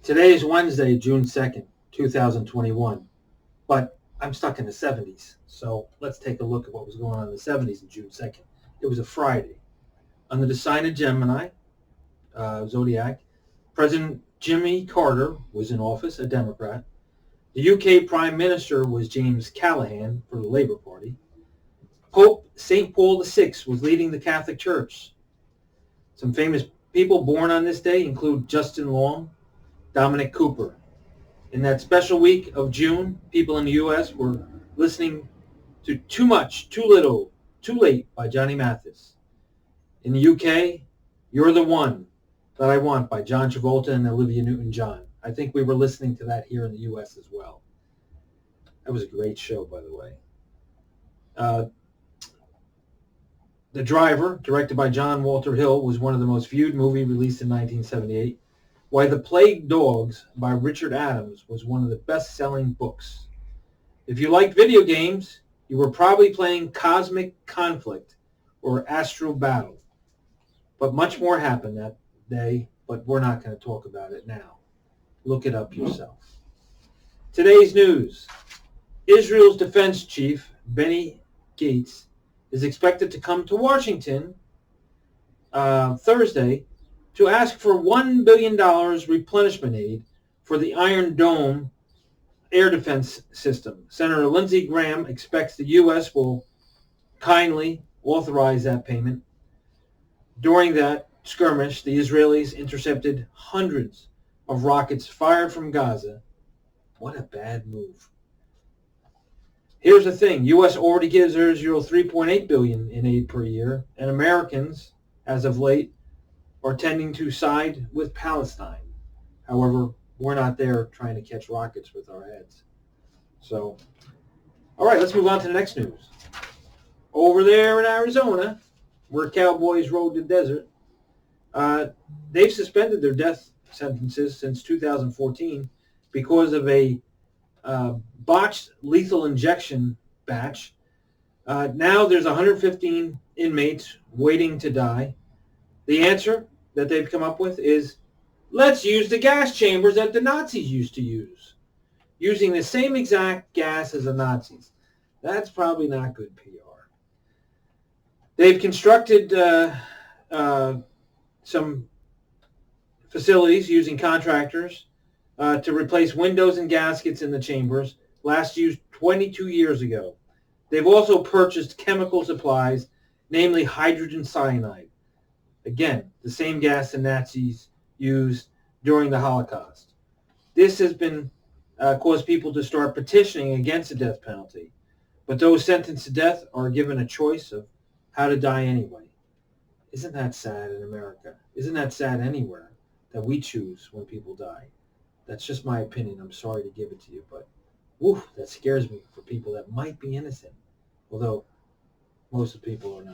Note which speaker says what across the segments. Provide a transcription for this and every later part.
Speaker 1: Today is Wednesday, June 2nd, 2021, but I'm stuck in the 70s, so let's take a look at what was going on in the 70s on June 2nd. It was a Friday. Under the sign of Gemini, Zodiac, President Jimmy Carter was in office, a Democrat. The UK Prime Minister was James Callaghan for the Labour Party. Pope St. Paul VI was leading the Catholic Church. Some famous people born on this day include Justin Long, Dominic Cooper. In that special week of June, people in the U.S. were listening to Too Much, Too Little, Too Late by Johnny Mathis. In the UK, You're the One That I Want by John Travolta and Olivia Newton-John. I think we were listening to that here in the U.S. as well. That was a great show, by the way. The Driver, directed by John Walter Hill, was one of the most viewed movies released in 1978. Why the Plague Dogs by Richard Adams was one of the best-selling books. If you liked video games, you were probably playing Cosmic Conflict or Astral Battle. But much more happened that day, but we're not going to talk about it now. Look it up yourself. Today's news. Israel's defense chief, Benny Gates, is expected to come to Washington Thursday to ask for $1 billion replenishment aid for the Iron Dome air defense system. Senator Lindsey Graham expects the U.S. will kindly authorize that payment. During that skirmish, the Israelis intercepted hundreds of rockets fired from Gaza. What a bad move. Here's the thing. U.S. already gives Israel $3.8 billion in aid per year, and Americans, as of late, are tending to side with Palestine. However, we're not there trying to catch rockets with our heads. So, all right, let's move on to the next news. Over there in Arizona, where cowboys rode the desert, they've suspended their death sentences since 2014 because of a botched lethal injection batch. Now there's 115 inmates waiting to die. The answer that they've come up with is, let's use the gas chambers that the Nazis used to use, using the same exact gas as the Nazis. That's probably not good PR. They've constructed some facilities using contractors to replace windows and gaskets in the chambers, last used 22 years ago. They've also purchased chemical supplies, namely hydrogen cyanide. Again, the same gas the Nazis used during the Holocaust. This has been caused people to start petitioning against the death penalty. But those sentenced to death are given a choice of how to die anyway. Isn't that sad in America? Isn't that sad anywhere that we choose when people die? That's just my opinion. I'm sorry to give it to you, but woof, that scares me for people that might be innocent, although most of the people are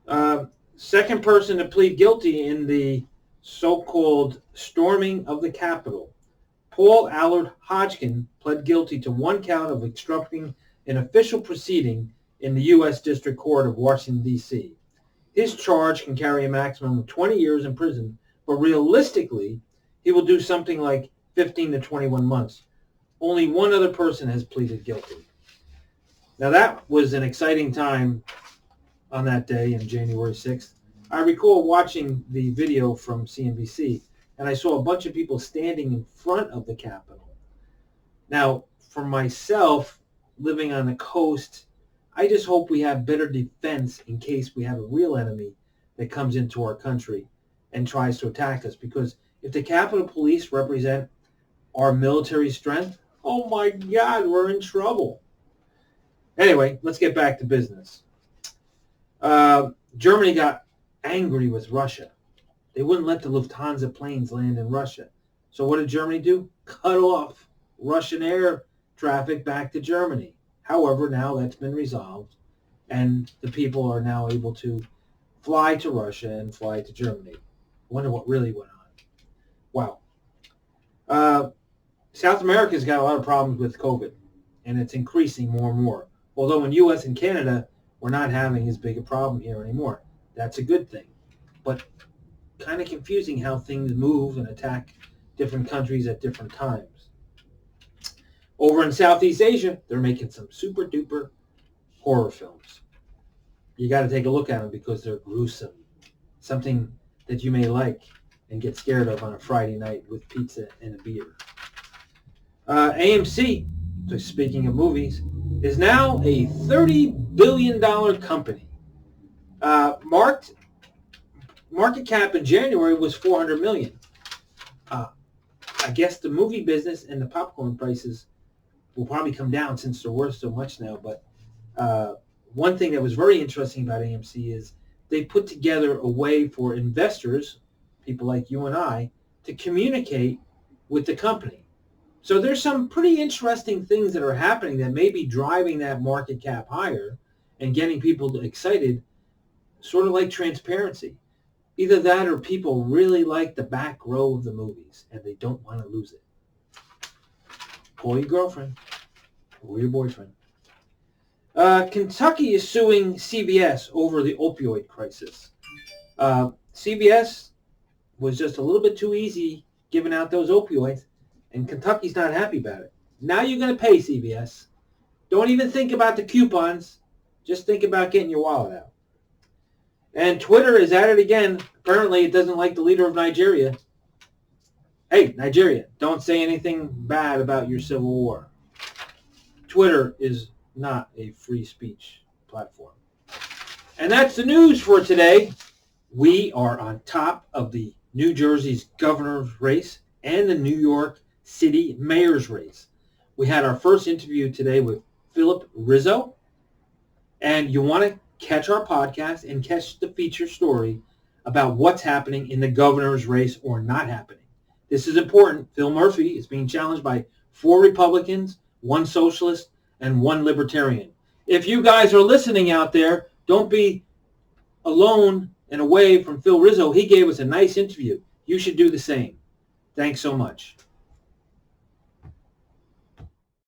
Speaker 1: not. Second person to plead guilty in the so-called storming of the Capitol. Paul Allard Hodgkins pled guilty to one count of obstructing an official proceeding in the U.S. District Court of Washington, D.C. His charge can carry a maximum of 20 years in prison, but realistically, he will do something like 15 to 21 months. Only one other person has pleaded guilty. Now that was an exciting time on that day on January 6th. I recall watching the video from CNBC, and I saw a bunch of people standing in front of the Capitol. Now, for myself, living on the coast, I just hope we have better defense in case we have a real enemy that comes into our country and tries to attack us. Because if the Capitol Police represent our military strength, oh my God, we're in trouble. Anyway, let's get back to business. Germany got angry with Russia. They wouldn't let the Lufthansa planes land in Russia. So what did Germany do? Cut off Russian air traffic back to Germany. However, now that's been resolved, and the people are now able to fly to Russia and fly to Germany. I wonder what really went on. Wow. South America's got a lot of problems with COVID, and it's increasing more and more. Although in U.S. and Canada, we're not having as big a problem here anymore. That's a good thing. But kind of confusing how things move and attack different countries at different times. Over in Southeast Asia, they're making some super duper horror films. You got to take a look at them because they're gruesome. Something that you may like and get scared of on a Friday night with pizza and a beer. AMC, speaking of movies, is now a $30 billion company. Market cap in January was $400 million. I guess the movie business and the popcorn prices will probably come down since they're worth so much now. But one thing that was very interesting about AMC is they put together a way for investors, people like you and I, to communicate with the company. So there's some pretty interesting things that are happening that may be driving that market cap higher and getting people excited, sort of like transparency. Either that or people really like the back row of the movies and they don't want to lose it. Call your girlfriend or your boyfriend. Kentucky is suing CVS over the opioid crisis. CVS was just a little bit too easy giving out those opioids, and Kentucky's not happy about it. Now you're going to pay CVS. Don't even think about the coupons. Just think about getting your wallet out. And Twitter is at it again. Apparently it doesn't like the leader of Nigeria. Hey, Nigeria, don't say anything bad about your civil war. Twitter is not a free speech platform. And that's the news for today. We are on top of the New Jersey's governor's race and the New York City mayor's race. We had our first interview today with Philip Rizzo. And you want to catch our podcast and catch the feature story about what's happening in the governor's race or not happening. This is important. Phil Murphy is being challenged by 4 Republicans, 1 socialist, and 1 libertarian. If you guys are listening out there, don't be alone and away from Phil Rizzo. He gave us a nice interview. You should do the same. Thanks so much.